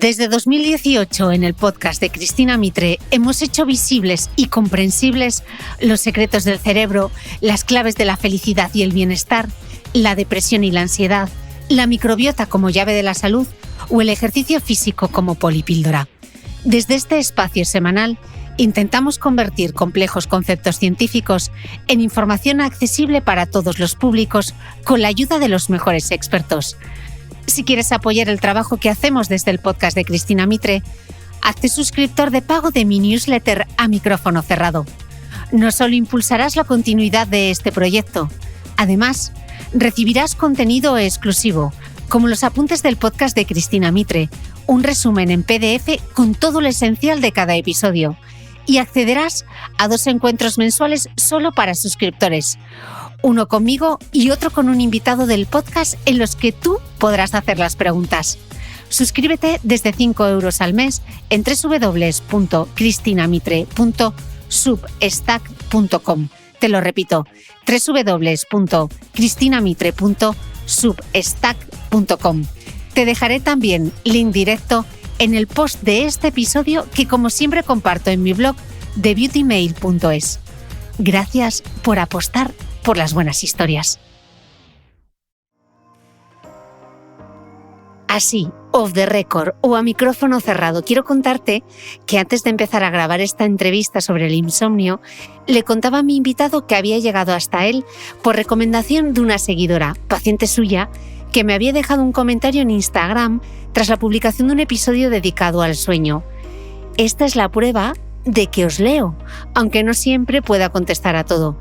Desde 2018, en el podcast de Cristina Mitre, hemos hecho visibles y comprensibles los secretos del cerebro, las claves de la felicidad y el bienestar, la depresión y la ansiedad, la microbiota como llave de la salud o el ejercicio físico como polipíldora. Desde este espacio semanal, intentamos convertir complejos conceptos científicos en información accesible para todos los públicos con la ayuda de los mejores expertos. Si quieres apoyar el trabajo que hacemos desde el podcast de Cristina Mitre, hazte suscriptor de pago de mi newsletter a micrófono cerrado. No solo impulsarás la continuidad de este proyecto, además, recibirás contenido exclusivo, como los apuntes del podcast de Cristina Mitre, un resumen en PDF con todo lo esencial de cada episodio, y accederás a 2 encuentros mensuales solo para suscriptores. Uno conmigo y otro con un invitado del podcast en los que tú podrás hacer las preguntas. Suscríbete desde 5 € al mes en www.cristinamitre.substack.com. Te lo repito, www.cristinamitre.substack.com. Te dejaré también link directo en el post de este episodio que, como siempre, comparto en mi blog de beautymail.es. Gracias por apostar por las buenas historias. Así, off the record o a micrófono cerrado, quiero contarte que antes de empezar a grabar esta entrevista sobre el insomnio, le contaba a mi invitado que había llegado hasta él por recomendación de una seguidora, paciente suya, que me había dejado un comentario en Instagram tras la publicación de un episodio dedicado al sueño. Esta es la prueba de que os leo, aunque no siempre pueda contestar a todo.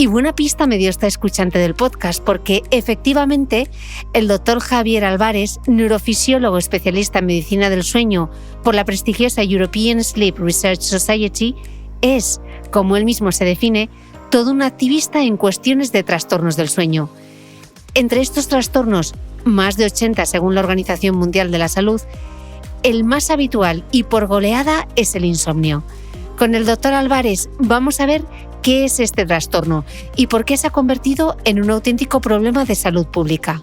Y buena pista me dio esta escuchante del podcast, porque efectivamente el doctor Javier Álvarez, neurofisiólogo especialista en medicina del sueño por la prestigiosa European Sleep Research Society, es, como él mismo se define, todo un activista en cuestiones de trastornos del sueño. Entre estos trastornos, más de 80 según la Organización Mundial de la Salud, el más habitual y por goleada es el insomnio. Con el doctor Álvarez vamos a ver qué es este trastorno y por qué se ha convertido en un auténtico problema de salud pública.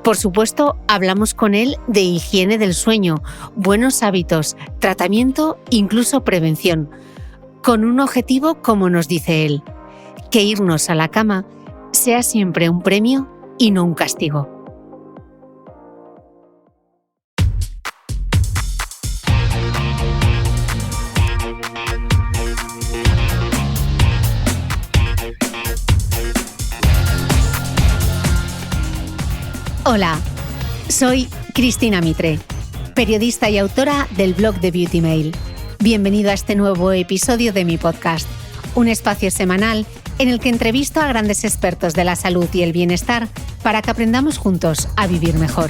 Por supuesto, hablamos con él de higiene del sueño, buenos hábitos, tratamiento, incluso prevención, con un objetivo, como nos dice él, que irnos a la cama sea siempre un premio y no un castigo. Hola, soy Cristina Mitre, periodista y autora del blog de Beauty Mail. Bienvenido a este nuevo episodio de mi podcast, un espacio semanal en el que entrevisto a grandes expertos de la salud y el bienestar para que aprendamos juntos a vivir mejor.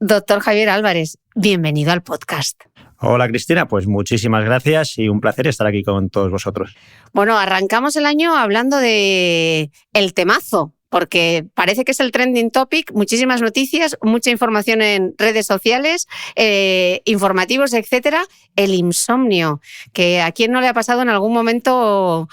Doctor Javier Álvarez, bienvenido al podcast. Hola Cristina, pues muchísimas gracias y un placer estar aquí con todos vosotros. Bueno, arrancamos el año hablando de el temazo, porque parece que es el trending topic, muchísimas noticias, mucha información en redes sociales, informativos, etcétera. El insomnio, que a quién no le ha pasado en algún momento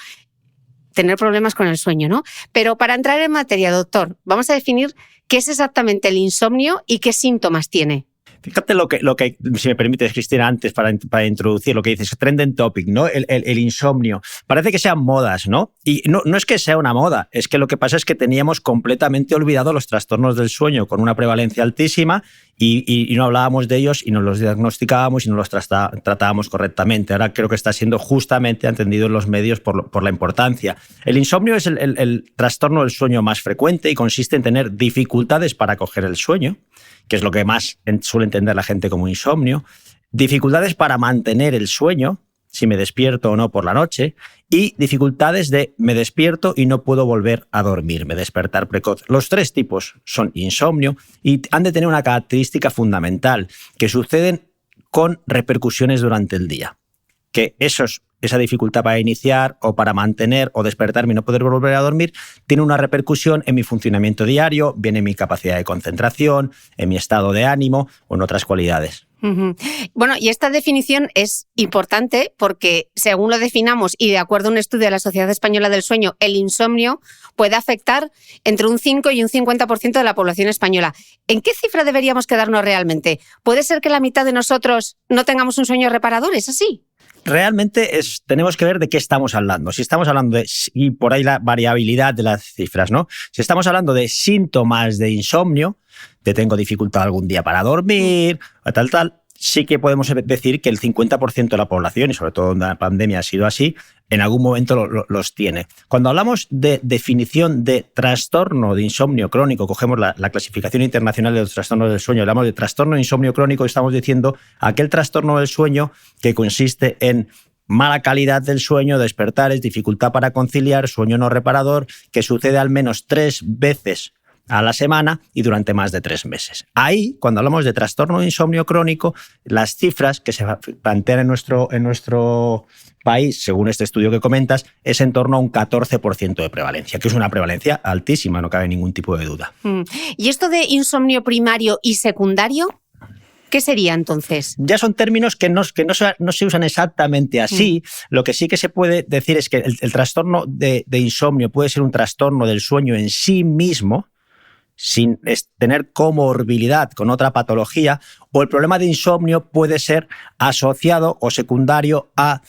tener problemas con el sueño, ¿no? Pero para entrar en materia, doctor, vamos a definir qué es exactamente el insomnio y qué síntomas tiene. Fíjate lo que, si me permites, Cristina, antes para introducir lo que dices, trending topic, ¿no? El insomnio. Parece que sean modas, ¿no? Y no es que sea una moda, es que lo que pasa es que teníamos completamente olvidado los trastornos del sueño con una prevalencia altísima y no hablábamos de ellos y no los diagnosticábamos y no los tratábamos correctamente. Ahora creo que está siendo justamente atendido en los medios por la importancia. El insomnio es el trastorno del sueño más frecuente y consiste en tener dificultades para coger el sueño, que es lo que más suele entender la gente como insomnio, dificultades para mantener el sueño, si me despierto o no por la noche, y dificultades de me despierto y no puedo volver a dormirme, despertar precoz. Los 3 tipos son insomnio y han de tener una característica fundamental, que suceden con repercusiones durante el día. Que esa dificultad para iniciar o para mantener o despertarme y no poder volver a dormir tiene una repercusión en mi funcionamiento diario, bien en mi capacidad de concentración, en mi estado de ánimo o en otras cualidades. Uh-huh. Bueno, y esta definición es importante porque, según lo definamos y de acuerdo a un estudio de la Sociedad Española del Sueño, el insomnio puede afectar entre un 5 y un 50% de la población española. ¿En qué cifra deberíamos quedarnos realmente? ¿Puede ser que la mitad de nosotros no tengamos un sueño reparador? ¿Es así? Realmente tenemos que ver de qué estamos hablando. Si estamos hablando y por ahí la variabilidad de las cifras, ¿no? Si estamos hablando de síntomas de insomnio, de tengo dificultad algún día para dormir, tal, sí que podemos decir que el 50% de la población, y sobre todo en la pandemia ha sido así, en algún momento los tiene. Cuando hablamos de definición de trastorno de insomnio crónico, cogemos la clasificación internacional de los trastornos del sueño, hablamos de trastorno de insomnio crónico y estamos diciendo aquel trastorno del sueño que consiste en mala calidad del sueño, despertares, dificultad para conciliar, sueño no reparador, que sucede al menos 3 veces a la semana y durante más de 3 meses. Ahí, cuando hablamos de trastorno de insomnio crónico, las cifras que se plantean en nuestro país, según este estudio que comentas, es en torno a un 14% de prevalencia, que es una prevalencia altísima, no cabe ningún tipo de duda. ¿Y esto de insomnio primario y secundario? ¿Qué sería entonces? Ya son términos que no se usan exactamente así. Lo que sí que se puede decir es que el trastorno de insomnio puede ser un trastorno del sueño en sí mismo, sin tener comorbilidad con otra patología, o el problema de insomnio puede ser asociado o secundario a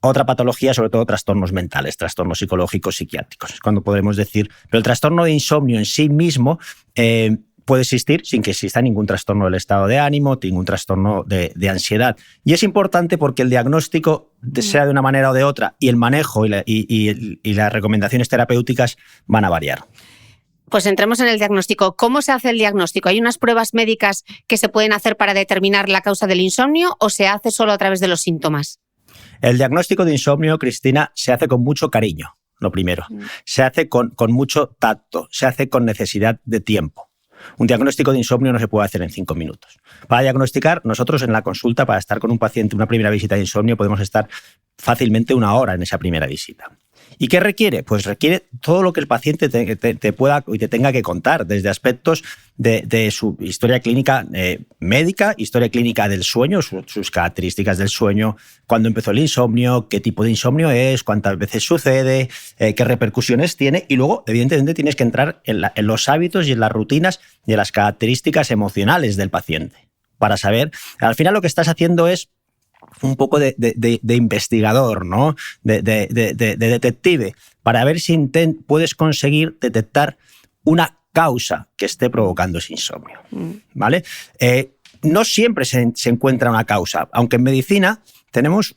otra patología, sobre todo trastornos mentales, trastornos psicológicos, psiquiátricos. Es cuando podemos decir, pero el trastorno de insomnio en sí mismo puede existir sin que exista ningún trastorno del estado de ánimo, ningún trastorno de ansiedad. Y es importante porque el diagnóstico, sea de una manera o de otra, y el manejo y las recomendaciones terapéuticas van a variar. Pues entremos en el diagnóstico. ¿Cómo se hace el diagnóstico? ¿Hay unas pruebas médicas que se pueden hacer para determinar la causa del insomnio o se hace solo a través de los síntomas? El diagnóstico de insomnio, Cristina, se hace con mucho cariño, lo primero. Se hace con mucho tacto, se hace con necesidad de tiempo. Un diagnóstico de insomnio no se puede hacer en 5 minutos. Para diagnosticar, nosotros en la consulta, para estar con un paciente, una primera visita de insomnio, podemos estar fácilmente 1 hora en esa primera visita. ¿Y qué requiere? Pues requiere todo lo que el paciente te pueda y te tenga que contar, desde aspectos de su historia clínica médica, historia clínica del sueño, sus características del sueño, cuándo empezó el insomnio, qué tipo de insomnio es, cuántas veces sucede, qué repercusiones tiene, y luego, evidentemente, tienes que entrar en los hábitos y en las rutinas y en las características emocionales del paciente para saber, al final lo que estás haciendo es un poco de investigador, ¿no? De detective, para ver si puedes conseguir detectar una causa que esté provocando ese insomnio, ¿vale? No siempre se encuentra una causa, aunque en medicina tenemos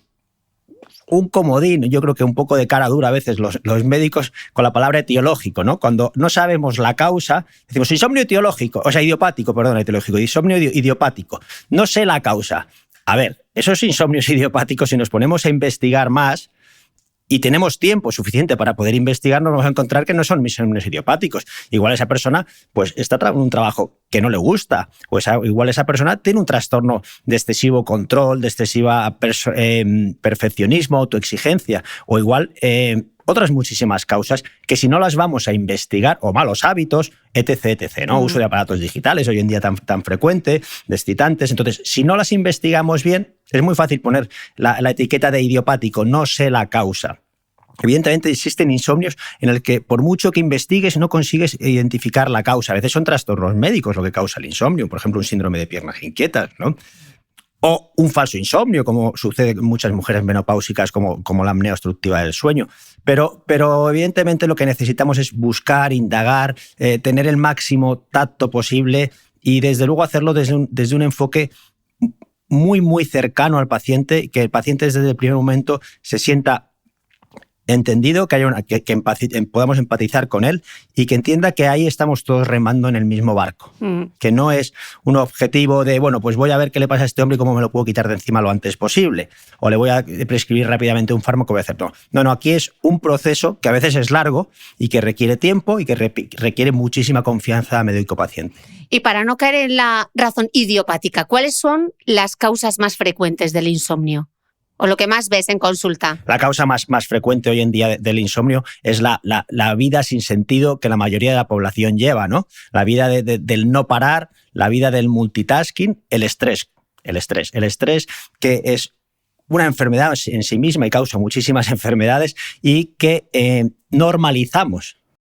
un comodín, yo creo que un poco de cara dura a veces los médicos con la palabra etiológico, ¿no? Cuando no sabemos la causa, decimos insomnio etiológico, o sea, idiopático, perdón, etiológico, insomnio idiopático. No sé la causa. A ver, esos insomnios idiopáticos, si nos ponemos a investigar más y tenemos tiempo suficiente para poder investigar, nos vamos a encontrar que no son insomnios idiopáticos. Igual esa persona pues, está en un trabajo que no le gusta, o igual esa persona tiene un trastorno de excesivo control, de excesiva perfeccionismo, autoexigencia, o igual otras muchísimas causas que si no las vamos a investigar, o malos hábitos, etc., ¿no? Uso de aparatos digitales hoy en día tan frecuente, de excitantes. Entonces, si no las investigamos bien, es muy fácil poner la etiqueta de idiopático, no sé la causa. Evidentemente existen insomnios en el que por mucho que investigues no consigues identificar la causa. A veces son trastornos médicos lo que causa el insomnio, por ejemplo un síndrome de piernas inquietas, ¿no? O un falso insomnio, como sucede en muchas mujeres menopáusicas, como la apnea obstructiva del sueño. Pero evidentemente lo que necesitamos es buscar, indagar, tener el máximo tacto posible y desde luego hacerlo desde un enfoque muy, muy cercano al paciente, que el paciente desde el primer momento se sienta entendido, que podamos empatizar con él y que entienda que ahí estamos todos remando en el mismo barco. Que no es un objetivo de, bueno, pues voy a ver qué le pasa a este hombre y cómo me lo puedo quitar de encima lo antes posible. O le voy a prescribir rápidamente un fármaco que voy a hacer. No, aquí es un proceso que a veces es largo y que requiere tiempo y que requiere muchísima confianza médico-paciente. Y para no caer en la razón idiopática, ¿cuáles son las causas más frecuentes del insomnio? ¿O lo que más ves en consulta? La causa más frecuente hoy en día del insomnio es la vida sin sentido que la mayoría de la población lleva, ¿no? La vida del no parar, la vida del multitasking, el estrés. El estrés que es una enfermedad en sí misma y causa muchísimas enfermedades y que normalizamos